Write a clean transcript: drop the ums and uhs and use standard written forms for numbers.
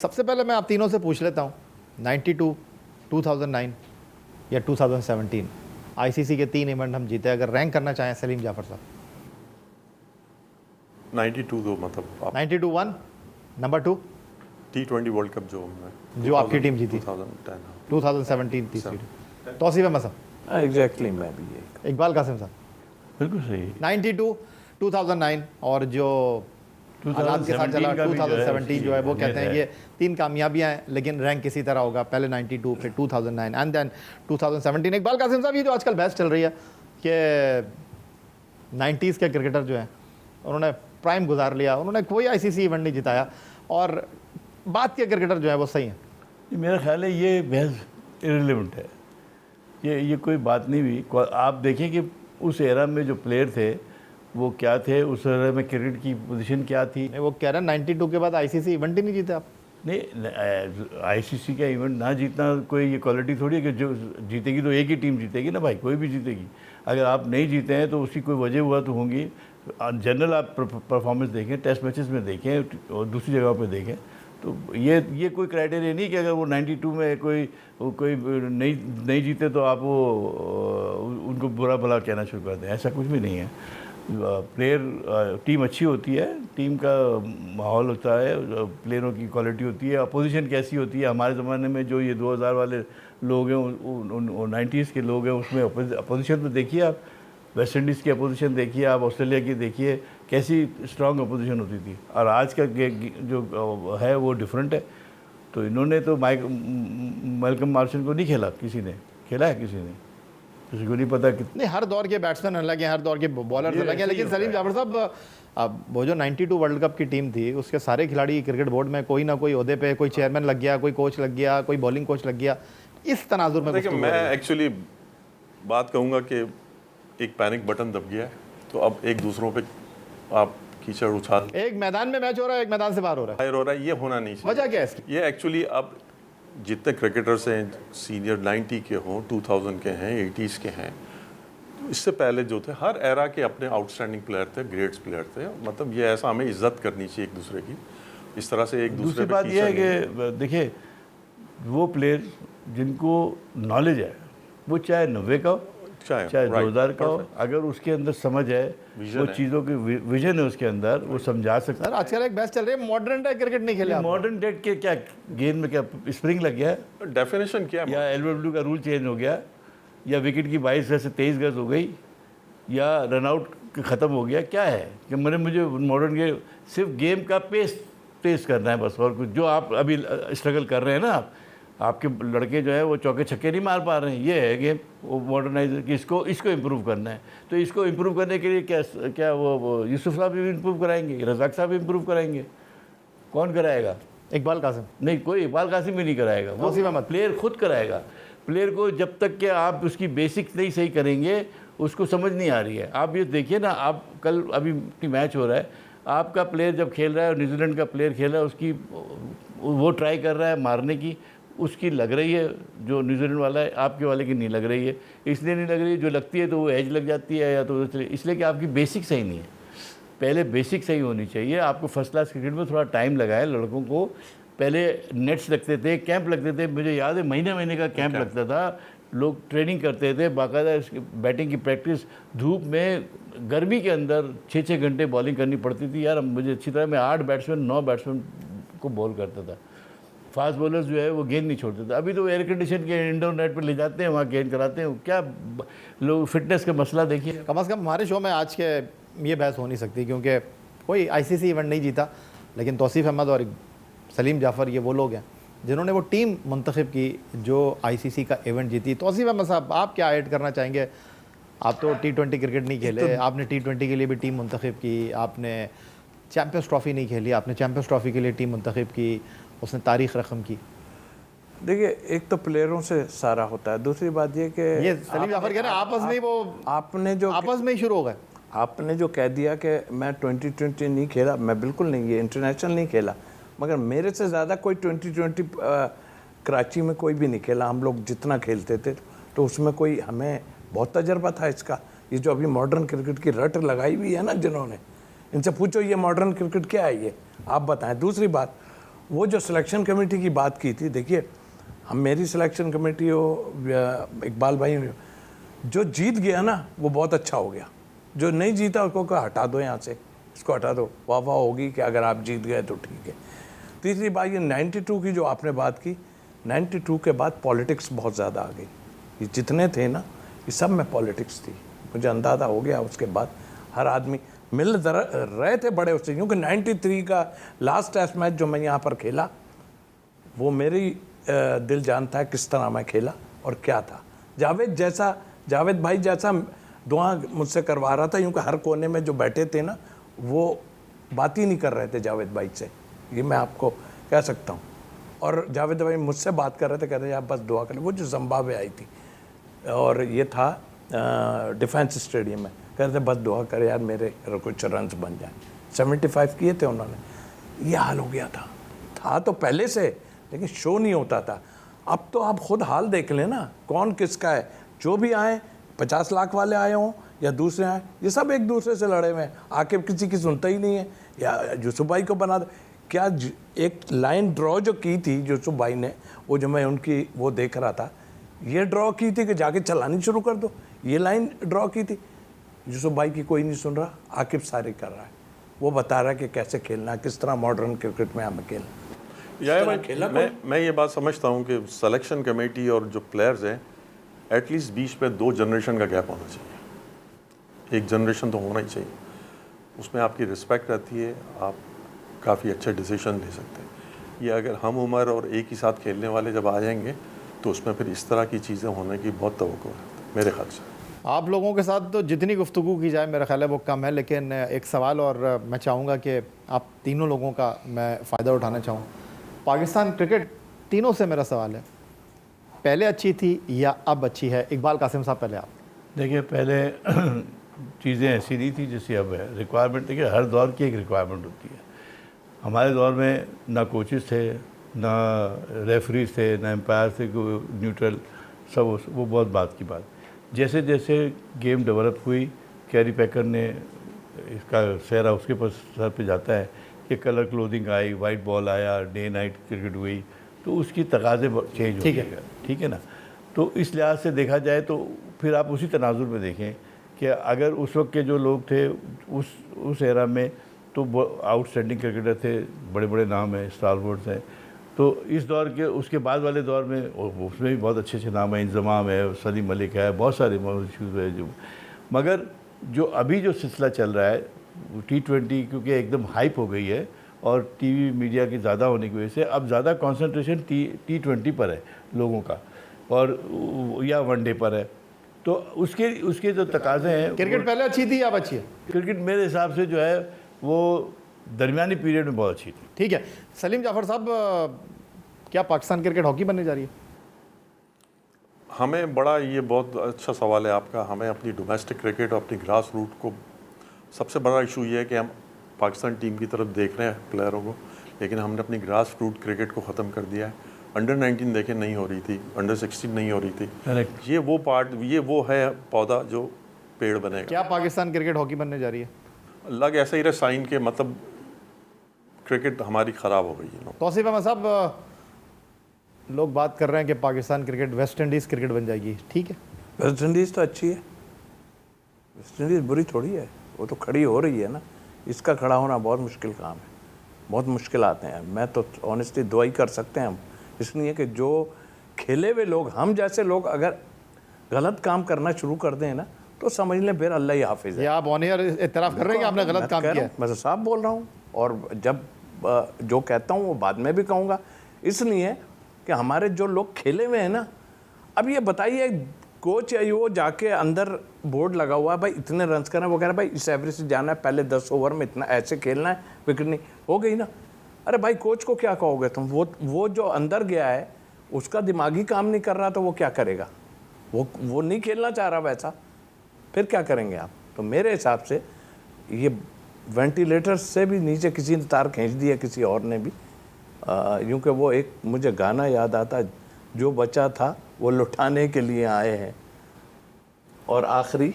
सबसे पहले मैं आप तीनों से पूछ लेता हूँ 92, 2009 या 2017 आईसीसी के 3 इवेंट हम जीते। अगर रैंक करना चाहें सलीम जाफर साहब। 92 दो मतलब आप 92 1, नंबर 2 T20 वर्ल्ड कप जो हमने जो आपकी टीम जीती 2010 2017 तीसरी टीम। तौसीफ अहमद साहब। एग्जैक्टली मैं भी यही इकबाल कासिम साहब। बिल्कुल सही 92, 2009 और जो हालात के साथ चला 2017 जो है वो कहते हैं ये 3 कामयाबियां हैं, लेकिन रैंक किसी तरह होगा। पहले 92, फिर 2009 एंड देन 2017। इकबाल कासिम साहब, ये जो आजकल बहस चल रही है कि 90s के क्रिकेटर जो हैं उन्होंने प्राइम गुजार लिया, उन्होंने कोई आईसीसी इवेंट नहीं जिताया, और बात के क्रिकेटर जो है वो सही हैं। मेरा ख्याल है ये बहस इरेलेवेंट है, ये कोई बात नहीं हुई। आप देखें कि उस एरा में जो प्लेयर थे वो क्या थे, उस एरा में क्रिकेट की पोजीशन क्या थी। वो कह रहे हैं 92 के बाद आईसीसी इवेंट ही नहीं जीते आप। नहीं, आईसीसी का इवेंट ना जीतना कोई ये क्वालिटी थोड़ी है कि जो जीतेगी तो एक ही टीम जीतेगी ना भाई, कोई भी जीतेगी। अगर आप नहीं जीते हैं तो उसकी कोई वजह हुआ तो होंगी। जनरल आप परफॉर्मेंस देखें, टेस्ट मैचेस में देखें और दूसरी जगह पे देखें, तो ये कोई क्राइटेरिया नहीं कि अगर वो 92 में कोई नहीं जीते तो आप वो उनको बुरा भला कहना शुरू कर दें। ऐसा कुछ भी नहीं है। प्लेयर टीम अच्छी होती है, टीम का माहौल होता है, प्लेयरों की क्वालिटी होती है, अपोजिशन कैसी होती है। हमारे ज़माने में जो ये 2000 वाले लोग हैं, 90s के लोग हैं, उसमें अपोजिशन तो देखिए आप, वेस्ट इंडीज़ की अपोजिशन देखिए आप, ऑस्ट्रेलिया की देखिए, कैसी स्ट्रॉन्ग अपोजिशन होती थी। और आज का जो है वो डिफरेंट है। तो इन्होंने तो मैल्कम मार्शन को नहीं खेला, किसी ने खेला है, किसी को नहीं पता कि नहीं, हर दौर के बैट्समैन अलग हैं, हर दौर के बॉलर अलग हैं। लेकिन सलीम जाफर साहब, अब वो जो 92 वर्ल्ड कप की टीम थी उसके सारे खिलाड़ी क्रिकेट बोर्ड में कोई ना कोई ओहदे पे, कोई चेयरमैन लग गया, कोई कोच लग गया, कोई बॉलिंग कोच लग गया। इस तनाजुर में देखिए, मैं एक्चुअली बात कहूँगा कि एक पैनिक बटन दब गया है, तो अब एक दूसरों पे आप कीचड़ उछाल, एक मैदान में मैच हो रहा है, एक मैदान से बाहर हो रहा है, ये होना नहीं चाहिए। वजह क्या है इसकी? ये एक्चुअली अब जितने क्रिकेटर्स हैं, सीनियर 90 के हों, 2000 के हैं, 80s के हैं, इससे पहले जो थे, हर एरा के अपने आउटस्टैंडिंग प्लेयर थे, ग्रेट्स प्लेयर थे। मतलब ये ऐसा हमें इज्जत करनी चाहिए एक दूसरे की, इस तरह से एक दूसरे दूसरी बात यह है कि देखिए, वो प्लेयर जिनको नॉलेज है, वो चाहे 90 का हो चाहे 2000 का हो, अगर उसके अंदर समझ है, वो चीज़ों की विजन है उसके अंदर, वो समझा सकता है। आजकल एक बहस चल रही है मॉडर्न डे क्रिकेट नहीं खेले। मॉडर्न डे के क्या गेंद में क्या स्प्रिंग लग गया है, डेफिनेशन क्या है, या एलबीडब्ल्यू का रूल चेंज हो गया, या विकेट की 22 गज से 23 गज हो गई, या रनआउट ख़त्म हो गया, क्या है कि मुझे मॉडर्न के सिर्फ गेम का पेस टेस्ट करना है बस। और कुछ जो आप अभी स्ट्रगल कर रहे हैं ना, आपके लड़के जो है वो चौके छक्के नहीं मार पा रहे हैं, ये है गेम। वो मॉडर्नाइज कि इसको इम्प्रूव करना है, तो इसको इम्प्रूव करने के लिए क्या वो यूसुफ साहब भी इम्प्रूव कराएंगे, रज़ाक साहब भी इम्प्रूव कराएंगे, कौन कराएगा? इकबाल कासिम नहीं, कोई इकबाल कासिम भी नहीं कराएगा, वो प्लेयर खुद कराएगा। प्लेयर को जब तक कि आप उसकी बेसिक्स नहीं सही करेंगे, उसको समझ नहीं आ रही है। आप ये देखिए ना, आप कल अभी मैच हो रहा है, आपका प्लेयर जब खेल रहा है और न्यूजीलैंड का प्लेयर खेल रहा है, उसकी वो ट्राई कर रहा है मारने की, उसकी लग रही है, जो न्यूजीलैंड वाला है, आपके वाले की नहीं लग रही है। इसलिए नहीं लग रही है, जो लगती है तो वो एज लग जाती है, या तो इसलिए कि आपकी बेसिक सही नहीं है। पहले बेसिक सही होनी चाहिए। आपको फर्स्ट क्लास क्रिकेट में थोड़ा टाइम लगाए। लड़कों को पहले नेट्स लगते थे, कैंप लगते थे, मुझे याद है महीने का कैंप लगता था, लोग ट्रेनिंग करते थे, बाकायदा बैटिंग की प्रैक्टिस, धूप में गर्मी के अंदर 6-6 घंटे बॉलिंग करनी पड़ती थी। यार मुझे अच्छी तरह, मैं 8 बैट्समैन 9 बैट्समैन को बॉल करता था। फास्ट बॉलर्स जो है वो गेंद नहीं छोड़ते थे। अभी तो एयर कंडीशन के इंडोर नेट पर ले जाते हैं, वहाँ गेंद कराते हैं। क्या लोग फिटनेस का मसला देखिए। कम से कम हमारे शो में आज के ये बहस हो नहीं सकती, क्योंकि कोई आईसीसी इवेंट नहीं जीता, लेकिन तौसीफ अहमद और सलीम जाफ़र ये वो लोग हैं जिन्होंने वो टीम मुंतखब की जो आईसीसी का इवेंट जीती। तौसीफ अहमद साहब, आप क्या ऐड करना चाहेंगे? आप तो T20 क्रिकेट नहीं खेले, आपने T20 के लिए भी टीम मुंतखब की, आपने चैम्पियंस ट्रॉफ़ी नहीं खेली, आपने चैम्पियंस ट्रॉफ़ी के लिए टीम मुंतखब की, उसने तारीख रकम की। देखिए, एक तो प्लेयरों से सारा होता है, दूसरी बात ये कि ये सलीम जाफर कह रहे हैं आपस में वो आपने जो आपस में ही शुरू हो गए। आपने जो कह दिया कि मैं 2020 नहीं खेला, मैं बिल्कुल नहीं, ये इंटरनेशनल नहीं खेला, मगर मेरे से ज़्यादा कोई 2020 कराची में कोई भी नहीं खेला। हम लोग जितना खेलते थे तो उसमें कोई, हमें बहुत तजर्बा था इसका। ये जो अभी मॉडर्न क्रिकेट की रट लगाई हुई है ना जिन्होंने, इनसे पूछो ये मॉडर्न क्रिकेट क्या है, ये आप बताएं। दूसरी बात, वो जो सिलेक्शन कमेटी की बात की थी, देखिए हम मेरी सिलेक्शन कमेटी हो इकबाल भाई हो, जो जीत गया ना वो बहुत अच्छा हो गया, जो नहीं जीता उसको कहा हटा दो यहाँ से, इसको हटा दो, वाह वाह होगी कि अगर आप जीत गए तो ठीक है। तीसरी बात ये 92 की जो आपने बात की, 92 के बाद पॉलिटिक्स बहुत ज़्यादा आ गई, ये जितने थे ना ये सब में पॉलिटिक्स थी, मुझे अंदाज़ा हो गया। उसके बाद हर आदमी मिल रहे थे बड़े उससे, क्योंकि 93 का लास्ट टेस्ट मैच जो मैं यहाँ पर खेला वो मेरी दिल जानता है किस तरह मैं खेला और क्या था। जावेद भाई जैसा दुआ मुझसे करवा रहा था, क्योंकि हर कोने में जो बैठे थे ना वो बात ही नहीं कर रहे थे जावेद भाई से, ये मैं आपको कह सकता हूँ। और जावेद भाई मुझसे बात कर रहे थे, कहते आप बस दुआ करें। वो जो जिम्बाब्वे आई थी और ये था डिफेंस स्टेडियम में, कहते थे बस दुआ करें यार मेरे कुछ रन्स बन जाए। 75 किए थे उन्होंने, ये हाल हो गया था तो पहले से, लेकिन शो नहीं होता था। अब तो आप खुद हाल देख लें ना, कौन किसका है, जो भी आए 50 लाख वाले आए हों या दूसरे आए, ये सब एक दूसरे से लड़े हुए हैं, आके किसी की सुनता ही नहीं है। या यूसुफ भाई को बना दे, क्या एक लाइन ड्रॉ जो की थी यूसुफ भाई ने, वो जो मैं उनकी वो देख रहा था, ये ड्रॉ की थी कि जाके चलानी शुरू कर दो, ये लाइन ड्रॉ की थी। यूसुफ भाई की कोई नहीं सुन रहा, आकिब सारी कर रहा है, वो बता रहा है कि कैसे खेलना है, किस तरह मॉडर्न क्रिकेट में हमें खेलना। मैं ये बात समझता हूँ कि सिलेक्शन कमेटी और जो प्लेयर्स हैं एटलीस्ट बीच पे 2 जनरेशन का गैप होना चाहिए, एक जनरेशन तो होना ही चाहिए, उसमें आपकी रिस्पेक्ट रहती है, आप काफ़ी अच्छे डिसीजन ले सकते हैं। ये अगर हम उम्र और एक ही साथ खेलने वाले जब आ जाएंगे तो उसमें फिर इस तरह की चीज़ें होने की बहुत तवक्को है मेरे ख्याल से। आप लोगों के साथ तो जितनी गुफ्तगू की जाए मेरा ख्याल है वो कम है, लेकिन एक सवाल और मैं चाहूँगा कि आप तीनों लोगों का मैं फ़ायदा उठाना चाहूँ। पाकिस्तान क्रिकेट तीनों से मेरा सवाल है, पहले अच्छी थी या अब अच्छी है? इकबाल कासिम साहब पहले आप। देखिए पहले चीज़ें ऐसी नहीं थी जैसी अब है। रिक्वायरमेंट देखिए हर दौर की एक रिक्वायरमेंट होती है। हमारे दौर में ना कोचेस थे, ना रेफरीज थे, ना एम्पायर थे, न्यूट्रल, सब वो बहुत बात की बात। जैसे जैसे गेम डेवलप हुई, कैरी पैकर ने इसका सेहरा उसके पर सर पे जाता है कि कलर क्लोथिंग आई, वाइट बॉल आया, डे नाइट क्रिकेट हुई, तो उसकी तकाज़े चेंज हो गए, ठीक है ना। तो इस लिहाज से देखा जाए तो फिर आप उसी तनाजुर में देखें कि अगर उस वक्त के जो लोग थे उस एरा में तो आउटस्टैंडिंग क्रिकेटर थे, बड़े बड़े नाम हैं, स्टारबोर्ड्स हैं। तो इस दौर के उसके बाद वाले दौर में उसमें भी बहुत अच्छे अच्छे नाम हैं, इंजमाम है, सलीम मलिक है, बहुत सारे इशूज़ है जो। मगर जो अभी जो सिलसिला चल रहा है T20, क्योंकि एकदम हाइप हो गई है और टीवी मीडिया की ज़्यादा होने की वजह से अब ज़्यादा कंसंट्रेशन T20 पर है लोगों का, और या वनडे पर है। तो उसके जो तकाज़े हैं, क्रिकेट पहले अच्छी थी या अब अच्छी है? क्रिकेट मेरे हिसाब से जो है वो दरमियानी पीरियड में बहुत अच्छी थी। ठीक है, सलीम जाफ़र साहब, क्या पाकिस्तान क्रिकेट हॉकी बनने जा रही है? हमें बड़ा, ये बहुत अच्छा सवाल है आपका। हमें अपनी डोमेस्टिक क्रिकेट और अपनी ग्रास रूट को, सबसे बड़ा इशू ये है कि हम पाकिस्तान टीम की तरफ देख रहे हैं प्लेयरों को, लेकिन हमने अपनी ग्रास रूट क्रिकेट को ख़त्म कर दिया है। अंडर 19 देखें नहीं हो रही थी, अंडर 16 नहीं हो रही थी। करेक्ट। ये वो पार्ट, ये वो है पौधा जो पेड़ बनेगा। क्या पाकिस्तान क्रिकेट हॉकी बनने जा रही है? लग ऐसा ही रहा साइन के, मतलब क्रिकेट हमारी ख़राब हो गई है। तौसीफ अहमद साहब, लोग बात कर रहे हैं कि Pakistan cricket West Indies cricket बन जाएगी, ठीक है? वेस्ट इंडीज़ तो अच्छी है, वेस्ट इंडीज़ बुरी थोड़ी है, वो तो खड़ी हो रही है ना। इसका खड़ा होना बहुत मुश्किल काम है, बहुत मुश्किल आते हैं। मैं तो ऑनेस्टली दुआ ही कर सकते हैं हम, इसलिए कि जो खेले हुए लोग, हम जैसे लोग अगर गलत काम करना शुरू कर दें ना तो समझ लें फिर अल्लाह ही हाफिज़ है। या आप ऑन एयर इतराफ़ कर रहे हैं कि आपने गलत काम किया? मैं तो साफ बोल रहा हूँ, और जब जो कहता हूँ वो बाद में भी कहूँगा, इसलिए कि हमारे जो लोग खेले हुए हैं ना, अब ये बताइए कोच है वो जाके अंदर बोर्ड लगा हुआ है, भाई इतने रन्स करना है, वो कह रहा है भाई इस एवरेज से जाना है, पहले 10 ओवर में इतना ऐसे खेलना है, विकेट नहीं हो गई ना। अरे भाई कोच को क्या कहोगे तुम? वो जो अंदर गया है उसका दिमागी काम नहीं कर रहा तो वो क्या करेगा? वो नहीं खेलना चाह रहा वैसा, फिर क्या करेंगे आप? तो मेरे हिसाब से ये वेंटिलेटर से भी नीचे किसी ने तार खींच दिया, किसी और ने भी, यूँ कि वो एक मुझे गाना याद आता, जो बचा था वो लुटाने के लिए आए हैं और आखिरी